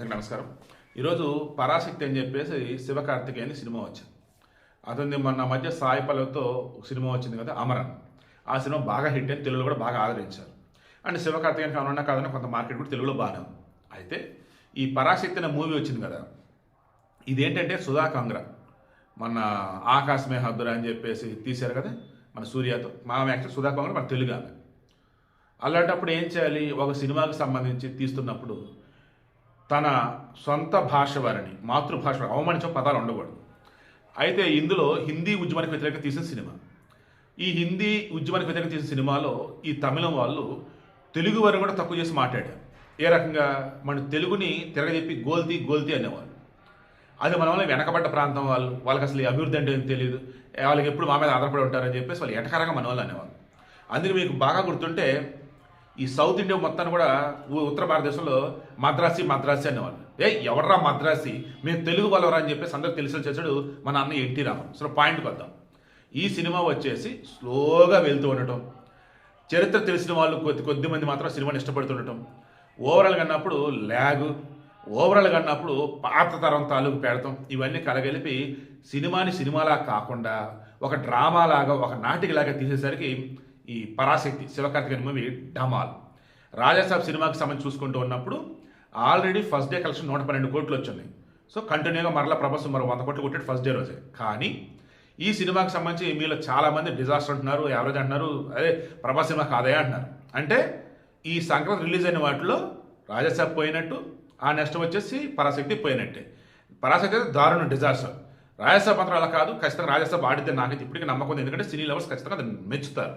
అందరికీ నమస్కారం. ఈరోజు పరాశక్తి అని చెప్పేసి శివకార్తికేయన్ సినిమా వచ్చింది. అతనిది మొన్న మధ్య సాయి పల్లవితో ఒక సినిమా వచ్చింది కదా, అమరన్. ఆ సినిమా బాగా హిట్ అని తెలుగులో కూడా బాగా ఆదరించారు. అండ్ శివకార్తికేయన్ కానున్నా కాదన్నా కొంత మార్కెట్ కూడా తెలుగులో బాగానే ఉంది. అయితే ఈ పరాశక్తి అనే మూవీ వచ్చింది కదా, ఇదేంటంటే సుధా కంగ్రా మన ఆకాశమే హద్దురా అని చెప్పేసి తీశారు కదా మన సూర్యతో. మా యాక్టర్ సుధా కంగ్రా మన తెలుగు ఆమె. అలాంటప్పుడు ఏం చేయాలి, ఒక సినిమాకి సంబంధించి తీస్తున్నప్పుడు తన సొంత భాష వారిని, మాతృభాష అవమానించే పదాలు ఉండకూడదు. అయితే ఇందులో హిందీ ఉద్యమానికి వ్యతిరేకంగా తీసిన సినిమా. ఈ హిందీ ఉద్యమానికి వ్యతిరేకంగా తీసిన సినిమాలో ఈ తమిళం వాళ్ళు తెలుగు వారిని కూడా తక్కువ చేసి మాట్లాడారు. ఏ రకంగా, మన తెలుగుని తిరగజెప్పి గోల్తీ గోల్తీ అనేవాళ్ళు. అది మన వల్ల వెనకబడ్డ ప్రాంతం వాళ్ళు, వాళ్ళకి అసలు ఈ అభివృద్ధి అంటే ఏం తెలియదు, వాళ్ళకి ఎప్పుడు మా మీద ఆధారపడి ఉంటారని చెప్పేసి వాళ్ళు ఎటకరంగా మన వాళ్ళు అనేవాళ్ళు. అందుకే మీకు బాగా గుర్తుంటే ఈ సౌత్ ఇండియా మొత్తాన్ని కూడా ఉత్తర భారతదేశంలో మద్రాసి మద్రాసి అనేవాళ్ళు. ఎవర్రా మద్రాసి, మేము తెలుగు వాళ్ళవరా అని చెప్పేసి అందరూ తెలిసి చేశాడు మన అన్న ఎన్టీ రామారావు. అసలు పాయింట్కి వద్దాం. ఈ సినిమా వచ్చేసి స్లోగా వెళ్తూ ఉండటం, చరిత్ర తెలిసిన వాళ్ళు కొద్ది మంది మాత్రం సినిమాని ఇష్టపడుతుండటం, ఓవరాల్గా అన్నప్పుడు ల్యాగ్, ఓవరాల్గా అన్నప్పుడు పాత తరం తాలూకు పెడతాం, ఇవన్నీ కలగలిపి సినిమాని సినిమాలా కాకుండా ఒక డ్రామాలాగా, ఒక నాటికలాగా తీసేసరికి ఈ పరాశక్తి శివకార్తికేయన్ మూవీ డమాల్. రాజాసాబ్ సినిమాకి సంబంధించి చూసుకుంటూ ఉన్నప్పుడు ఆల్రెడీ ఫస్ట్ డే కలెక్షన్ 112 కోట్లు వచ్చింది. సో కంటిన్యూగా మరలా ప్రభాస్ మరో 100 కోట్లు కొట్టాడు ఫస్ట్ డే రోజే. కానీ ఈ సినిమాకి సంబంధించి మీలో చాలామంది డిజాస్టర్ అంటున్నారు, యావరేజ్ అంటున్నారు, అదే ప్రభాస్ సినిమా కాదే అంటున్నారు. అంటే ఈ సంక్రాంతి రిలీజ్ అయిన వాటిలో రాజాసాబ్ పోయినట్టు, ఆ నెక్స్ట్ వచ్చేసి పరాశక్తి పోయినట్టే. పరాశక్తి అయితే దారుణ డిజాస్టర్. రాజాసాబ్ మాత్రం అలా కాదు, ఖచ్చితంగా రాజాసాబ్ ఆడితే నాకైతే ఇప్పటికీ నమ్మకం ఉంది. ఎందుకంటే సినీ లవర్స్ ఖచ్చితంగా అది మెచ్చుతారు.